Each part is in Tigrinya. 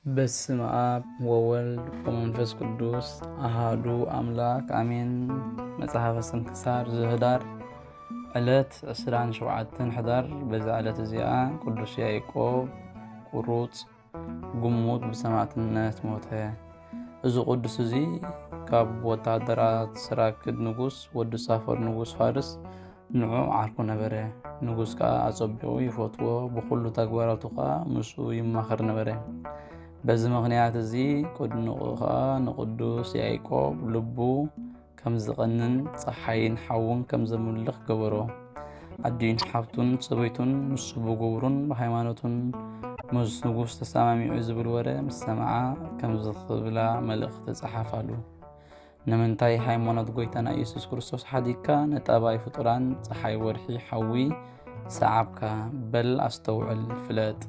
በስመ አብ ወወልድ ወመንፈስ ቅዱስ አሃዱ አምላክ አሜን። መጽሐፈ ስንክሳር ዘህዳር ዕለት 27 ሕዳር። በዛ ዕለት እዚኣ ቅዱስ ያዕቆብ ቁሩጽ ጉሙት ብሰማዕትነት ሞተ። እዚ ቅዱስ እዚ ካብ ወታደራት ሰራክድ ንጉስ ወዲ ሳፈር ንጉስ ፋርስ ንዑ ዓርኩ ነበረ። ንጉስ ከዓ አጸቢቑ ይፈትዎ፣ ብኩሉ ተግባራቱ ከዓ ምስኡ ይማኸር ነበረ። በዚ ምክንያት እዚ ቅድንኡ ከዓ ንቅዱስ ያዕቆብ ልቡ ከም ዝቐንን ፀሓይን ሓውን ከም ዘምልኽ ገበሮ። ዓዲን ሓፍቱን ሰበይቱን ንሱ ብግብሩን ብሃይማኖቱን ምስ ንጉስ ተሰማሚዑ ዝብል ወረ ምስ ሰምዓ ከም ዝኽብላ መልእኽቲ ተፃሓፋሉ። ንምንታይ ሃይማኖት ጎይታና ኢየሱስ ክርስቶስ ሓዲግካ ነጠባይ ፍጡራን ፀሓይ ወርሒ ሓዊ ሰዓብካ በል ኣስተውዕል ፍለጥ።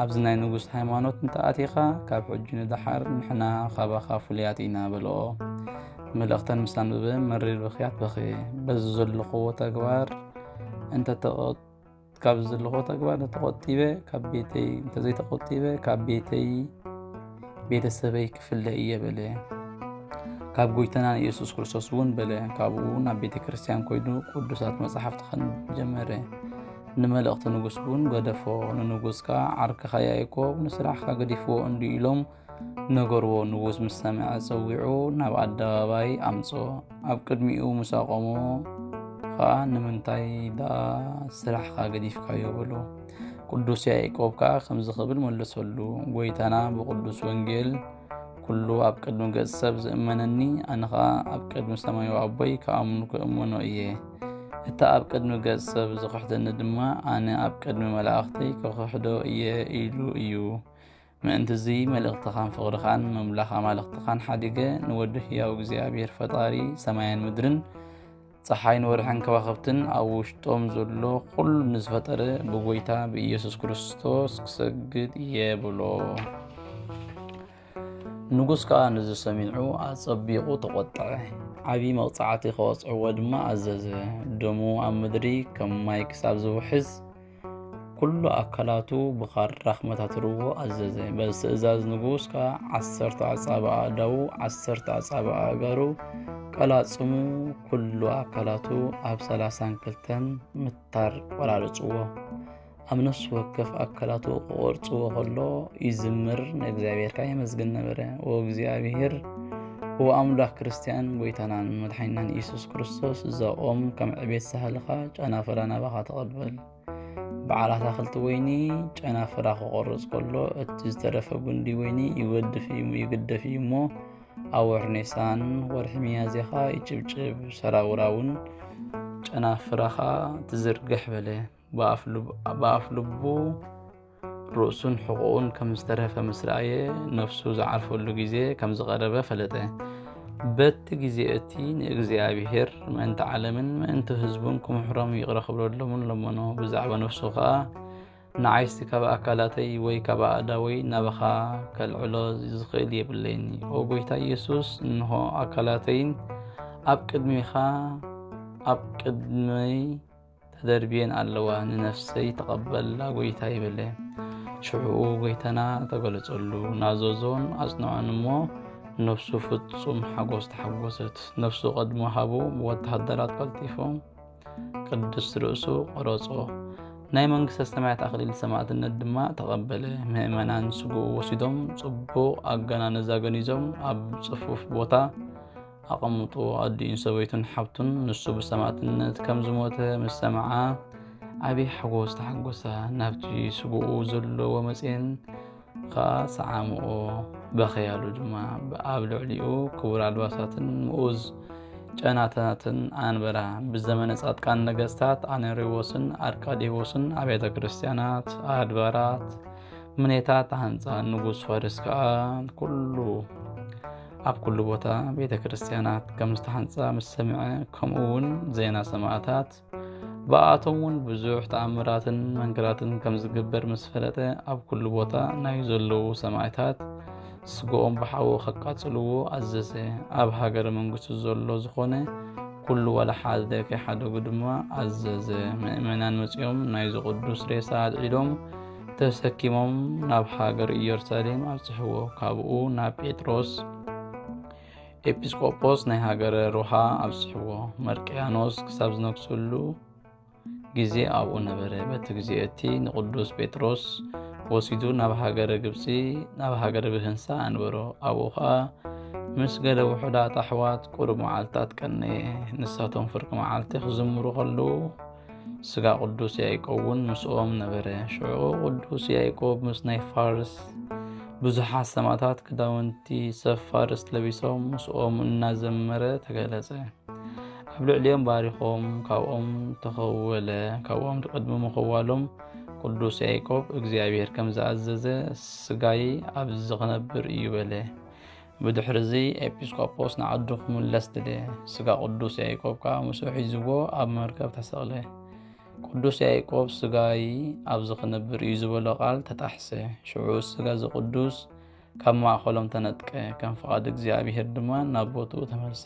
ኣብዚ ናይ ንጉስ ሃይማኖት እንተኣቲኻ ካብ ሕጂ ንድሓር ንሕና ካባኻ ፍሉያት ኢና በልኦ። መልእኽተን ምስ ኣንብበ መሪር ብኽያት በኽየ። በዚ ዘለኽዎ ተግባር ካብ ዘለኽዎ ተግባር እንተተቆጢበ ካብ ቤተይ እንተዘይተቆጢበ ካብ ቤተሰበይ ክፍለ እየ በለ። ካብ ጎይታና ኢየሱስ ክርስቶስ እውን በለ። ካብኡ ናብ ቤተ ክርስቲያን ኮይዱ ቅዱሳት መጽሓፍቲ ከንብብ ጀመረ። ንመልእኽቲ ንጉስ እውን ገደፎ። ንንጉስ ከዓ ዓርክኻ ያዕቆብ ንስራሕካ ገዲፍዎ እንዲ ኢሎም ነገርዎ። ንጉስ ምስ ሰምዐ ፀዊዑ ናብ ኣደባባይ ኣምጾ። ኣብ ቅድሚኡ ምስ ኣቆሞ ከዓ ንምንታይ ደኣ ስራሕካ ገዲፍካዮ በሎ። ቅዱስ ያዕቆብ ከዓ ከምዚ ክብል መለሰሉ፣ ጎይታና ብቅዱስ ወንጌል ኩሉ ኣብ ቅድሚ ገጽ ሰብ ዝእመነኒ ኣነ ከዓ ኣብ ቅድሚ ሰማያዊ ኣቦይ ከኣምኑ ክእመኖ እየ። እታ ኣብ ቅድሚ ገጽ ሰብ ዝኽሕደኒ ድማ ኣነ ኣብ ቅድሚ መላእኽተይ ክኽሕዶ እየ ኢሉ እዩ። ምእንቲ እዚ መልእኽትኻን ፍቕርኻን መምላኽ ኣማልኽትኻን ሓዲገ ንወዲ ሕያው እግዚኣብሔር ፈጣሪ ሰማይን ምድርን ፀሓይን ወርሕን ከዋኽብትን ኣብ ውሽጦም ዘሎ ኩሉ ንዝፈጠረ ብጎይታ ብኢየሱስ ክርስቶስ ክሰግድ እየ ብሎ። ንጉስ ከዓ ነዚ ሰሚዑ ኣጸቢቑ ተቆጥዐ። ዓብይ መቕፃዕቲ ከወፅዕዎ ድማ ኣዘዘ። ደሙ ኣብ ምድሪ ከም ማይ ክሳብ ዝውሕዝ ኩሉ ኣካላቱ ብኻራ ክመታትርዎ ኣዘዘ። በዚ ትእዛዝ ንጉስ ከዓ 10 ኣጻብዓ ኣእዳዉ 10 ኣጻብዓ እገሩ ቀላጽሙ ኩሉ ኣካላቱ ኣብ 32 ምታር ቆራርፅዎ። ኣብ ነፍሱ ወከፍ ኣካላቱ ክቆርፅዎ ከሎ ይዝምር ንእግዚኣብሔርካ የመስግን ነበረ። ወእግዚኣብሔር ወኣምላኽ ክርስቲያን ጎይታናን መድሓኒናን ኢየሱስ ክርስቶስ እዛኦም ከም ዕቤት ሳህልኻ ጨናፍራ ናባኻ ተቐበል። በዓል ኣታኽልቲ ወይኒ ጨናፍራ ክቆርፅ ከሎ እቲ ዝተረፈ ጉንዲ ወይኒ ይግደፍ እዩ እሞ ኣብ ወርሒ ኒሳን ወርሒ ሚያዝያኻ ይጭብጭብ። ሰራውራውን ጨናፍራኻ ትዝርግሕ በለ። ብኣፍ ልቡ ርእሱን ሕቁኡን ከም ዝተረፈ ምስ ረኣየ ነፍሱ ዝዓርፈሉ ግዜ ከም ዝቐረበ ፈለጠ። በቲ ግዜ እቲ ንእግዚኣብሔር ምእንቲ ዓለምን ምእንቲ ህዝቡን ክምሕሮም ይቕረ ክብለሎምን ለመኖ። ብዛዕባ ነፍሱ ከዓ ንዓይስቲ ካብ ኣካላተይ ወይ ካብ ኣእዳወይ ናባኻ ከልዕሎ ዝኽእል የብለይኒ። ኦ ጎይታ ኢየሱስ እንሆ ኣካላተይን ኣብ ቅድመይ ተደርብየን ኣለዋ፣ ንነፍሰይ ተቐበላ ጎይታ ይበለ። ሽዑኡ ጎይታና ተገለጸሉ፣ ናዘዞን ኣጽንዖን እሞ ነፍሱ ፍጹም ሓጎስ ተሓጎሰት። ነፍሱ ቀድሞ ሃቡ ብወታደራት ቀልጢፎም ቅድስ ርእሱ ቆረጾ። ናይ መንግስተ ሰማያት ኣኽሊል ሰማዕትነት ድማ ተቐበለ። ምእመናን ስጉኡ ወሲዶም ጽቡቕ ኣገናንዛ ገኒዞም ኣብ ጽፉፍ ቦታ ኣቐምጡ። ኣዲኡን ሰበይቱን ሓፍቱን ንሱ ብሰማዕትነት ከም ዝሞተ ምስ ሰምዓ ዓብይ ሓጎስ ተሓጎሳ። ናብቲ ስጉኡ ዘሎ ወመፅን ከዓ ሰዓምኦ በኸያሉ ድማ ኣብ ልዕሊኡ ክቡር ኣልባሳትን ምኡዝ ጨናታትን ኣንበራ። ብዘመነ ጻድቃን ነገስታት ኣነሪዎስን ኣርቃዴዎስን ኣብያተ ክርስቲያናት ኣድባራት ምኔታት ኣሃንፃ። ንጉስ ፋርስ ከዓ ኣብ ኩሉ ቦታ ቤተ ክርስቲያናት ከም ዝተሃንፃ ምስ ሰምዐ ከምኡውን ዜና ሰማዕታት ብኣቶም እውን ብዙሕ ተኣምራትን መንክራትን ከም ዝግበር ምስ ፈለጠ ኣብ ኩሉ ቦታ ናይ ዘለዉ ሰማዕታት ስግኦም ብሓዊ ከቃጽልዎ ኣዘዘ። ኣብ ሃገረ መንግስቱ ዘሎ ዝኾነ ኩሉ ዋላ ሓደ ከይሓደጉ ድማ ኣዘዘ። ምእመናን መጺኦም ናይዚ ቅዱስ ሬሳ ኣልዒሎም ተሰኪሞም ናብ ሃገር ኢየሩሳሌም ኣብጽሕዎ። ካብኡ ናብ ጴጥሮስ ኤጲስቆጶስ ናይ ሃገረ ሮሃ ኣብጽሕዎ። መርቅያኖስ ክሳብ ዝነግሰሉ ጊዜ ኣብኡ ነበረ። በቲ ጊዜ እቲ ንቅዱስ ጴጥሮስ ወሲዱ ናብ ሃገረ ግብፂ ናብ ሃገረ ብህንሳ ኣንበሮ። ኣብኡ ኸዓ ምስ ገለ ውሑዳት ኣሕዋት ቁሩብ መዓልትታት ቀነየ። ንሳቶም ፍርቂ መዓልቲ ክዝምሩ ከለዉ ስጋ ቅዱስ ያዕቆብ እውን ምስኦም ነበረ። ሽዑ ቅዱስ ያዕቆብ ምስ ናይ ፋርስ ብዙሓት ሰማዕታት ክዳውንቲ ሰብ ፋርስ ለቢሶም ምስኦም እናዘመረ ተገለጸ። ኣብ ልዕሊኦም ባሪኾም ካብኦም ተኸወለ። ካብኦም ቅድሚ ምኽዋሎም ቅዱስ ያዕቆብ እግዚኣብሔር ከም ዝኣዘዘ ስጋይ ኣብዚ ክነብር እዩ በለ። ብድሕሪዚ ኤጲስቆጶስ ንዓዱ ክምለስ ድልየ። ስጋ ቅዱስ ያዕቆብ ከዓ ምስኡ ሒዝዎ ኣብ መርከብ ተሰቕለ። ቅዱስ ያዕቆብ ስጋይ ኣብዚ ክነብር እዩ ዝበሎ ቃል ተጣሕሰ። ሽዑ ስጋ ዝቅዱስ ካብ ማእኸሎም ተነጥቀ። ከም ፍቓድ እግዚኣብሔር ድማ ናብ ቦትኡ ተመልሰ።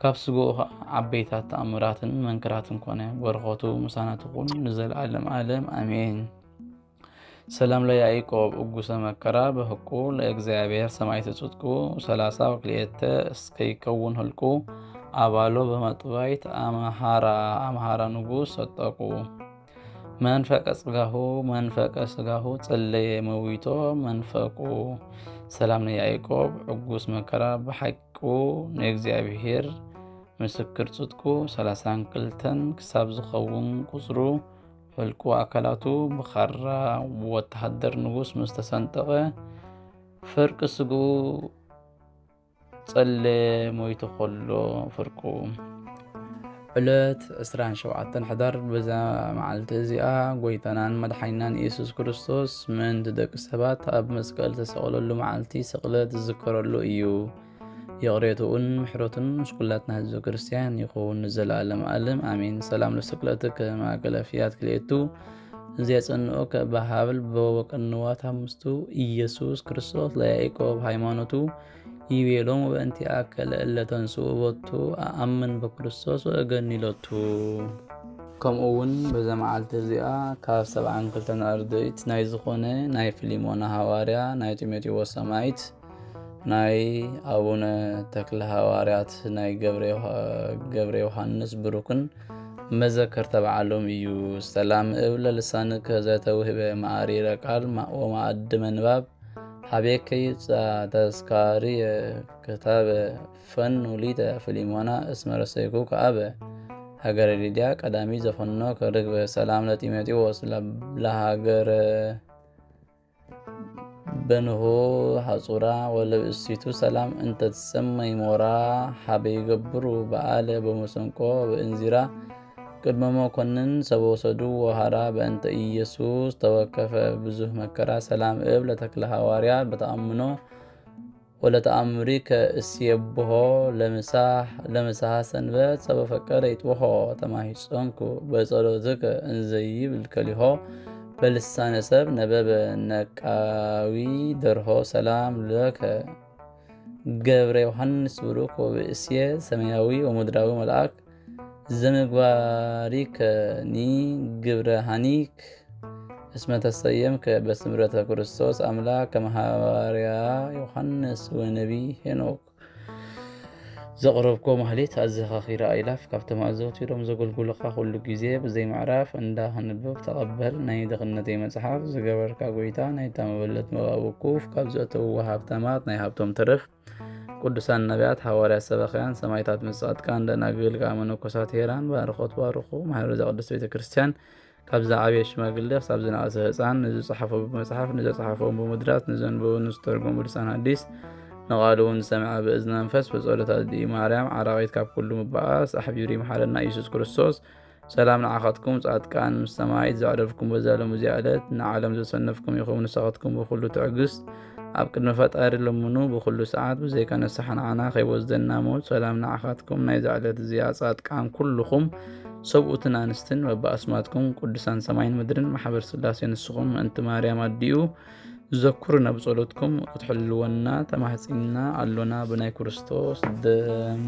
ካብ ስግኡ ዓበይታት ተኣምራትን መንክራትን ኮነ። በረኸቱ ምሳና ትኹን ንዘለዓለም ዓለም ኣሜን። ሰላም ለያዕቆብ እጉሰ መከራ በህቁ ለእግዚአብሔር ሰማዕተ ጽድቁ 32 እስከይከውን ህልቁ ኣባሎ በመጥባይት አምሃራ ንጉስ ሰጠቁ። መንፈቀ ስጋሁ ጸለየ መዊቶ መንፈቁ። ሰላም ለያዕቆብ ዕጉስ መከራ በሐቁ ንእግዚአብሔር ምስክር ጽድቁ 32 ክሳብ ዝኸውን ቁጽሩ ህልቁ ኣካላቱ ብኻራ ወታደር ንጉስ ምስ ተሰንጠቐ ፍርቂ ስግኡ ጸለየ ሞይቱ ከሎ ፍርቁ። ዕለት 27 ሕዳር በዛ መዓልቲ እዚኣ ጎይታናን መድሓኒናን ኢየሱስ ክርስቶስ ምእንቲ ደቂ ሰባት ኣብ መስቀል ተሰቕለሉ መዓልቲ ስቕለት ዝዝከረሉ እዩ። የቕሬቱን ምሕረቱን ምስኩላትና ህዝበ ክርስቲያን ይኹን ንዘለዓለም ዓለም ኣሜን። ሰላም ለስቅለትከ ማእከለ ፍያት ክልኤቱ ዘየጸንኦ ከበሃብል በወቀንዋት አምስቱ ኢየሱስ ክርስቶስ ለያዕቆብ ሃይማኖቱ ይቤሎም በእንቲአከ ለእለ ተንሥኡ ቦቱ ኣአምን በክርስቶስ ወእገኒሎቱ። ከምኡውን በዛ መዓልቲ እዚኣ ካብ 72 ኣርድእት ናይ ዝኾነ ናይ ፊሊሞና ሃዋርያ፣ ናይ ጢሞቴዎስ ሰማዕት፣ ናይ ኣቡነ ተክለ ሃዋርያት፣ ናይ ገብረ ዮሃንስ ብሩክን መዘከር ተባዓሎም እዩ። ሰላም እብለ ልሳንከ ዘተውህበ ማዕሪረ ቃል ወማዕድ መንባብ ሃቤከ ይብፅሕ ተስካሪ ክታበ ፈን ውሊተ ፊሊሞና እስመ ረሰይኩ ከኣበ ሃገረ ሊድያ ቀዳሚ ዘፈኖ ከርግበ። ሰላም ለጢሞቴዎስ ለሃገረ በንሆ ሐጹራ ወለብእሲቱ ሰላም እንተ ትሰመይ ሞራ ሃበ ይገብሩ በዓለ በመሰንቆ በእንዚራ ቅድመ መኮንን ሰበወሰዱ ወሃራ በእንተ ኢየሱስ ተወከፈ ብዙህ መከራ። ሰላም እብ ለተክለ ሃዋርያ በተአምኖ ወለተአምሪ ከእስየብሆ ለምሳሐ ሰንበት ሰበፈቀረ ይጥወሆ ተማሂጾንኩ በጸሎትከ እንዘይብል ከሊሆ በልሳነ ሰብ ነበበ ነቃዊ ደርሆ። ሰላም ለከ ገብረ ዮሐንስ ብሩክ ወብእስየ ሰማያዊ ወምድራዊ መልአክ ዘምግባሪከኒ ግብረ ሃኒክ እስመ ተሰየምከ በስምረተ ክርስቶስ አምላክ ከመ ሃዋርያ ዮሐንስ ወነቢ ሄኖክ። ዘቕረብኮ ማህሌት ኣዘኻኺራ ኣይላፍ ካብቶም ኣዘውቲሮም ዘገልግሉኻ ኩሉ ግዜ ብዘይ ምዕራፍ እንዳክንብብ ተቐበል። ናይ ድኽነተይ መጽሓፍ ዝገበርካ ጎይታ ናይታ መበለት መባብኩፍ ካብ ዘእተውዎ ሃብታማት ናይ ሃብቶም ትርፍ ቅዱሳን ነቢያት፣ ሃዋርያት፣ ሰበኻያን፣ ሰማዕታት፣ መጻድቃን፣ ደናግል፣ መነኮሳት፣ ሄራን ባርኾት ባርኹ። ማሕበረ ዘቅድስት ቤተ ክርስቲያን ካብ ዝዓበየ ሽማግለ ክሳብ ዝነኣሰ ህፃን ንዝፀሓፎ ብመጽሓፍ ንዘፀሓፎም ብምድራት ንዘንበቡ ንዝተርጎሙ ብልሳን ሐዲስ ንቓልውን ዝሰምዐ ብእዝነ መንፈስ በጸሎት ኣድኢ ማርያም ዓራቂት ካብ ኩሉ ምባኣስ ኣሕቢሩ ይምሓረና ኢየሱስ ክርስቶስ። ሰላም ንዓኻትኩም ጻድቃን ምስ ሰማዕት ዘዕረፍኩም በዛ ሎሚ እዚኣ ዕለት ንዓለም ዘሰነፍኩም ይኹም። ንሳኻትኩም ብኩሉ ትዕግስት ኣብ ቅድሚ ፈጣሪ ለምኑ ብኩሉ ሰዓት ብዘይካ ነሳሕ ንዓና ከይወስደና ሞት። ሰላም ንዓኻትኩም ናይ ዛዕለት እዚኣ ጻድቃን ኩልኹም ሰብኡትን ኣንስትን በብኣስማትኩም ቅዱሳን ሰማይን ምድርን ማሕበር ስላሴ ንስኹም ምእንቲ ማርያም ኣዲኡ ዘኩርና ብጸሎትኩም ክትሕልወና ተማሕፂና ኣሎና ብናይ ክርስቶስ ደም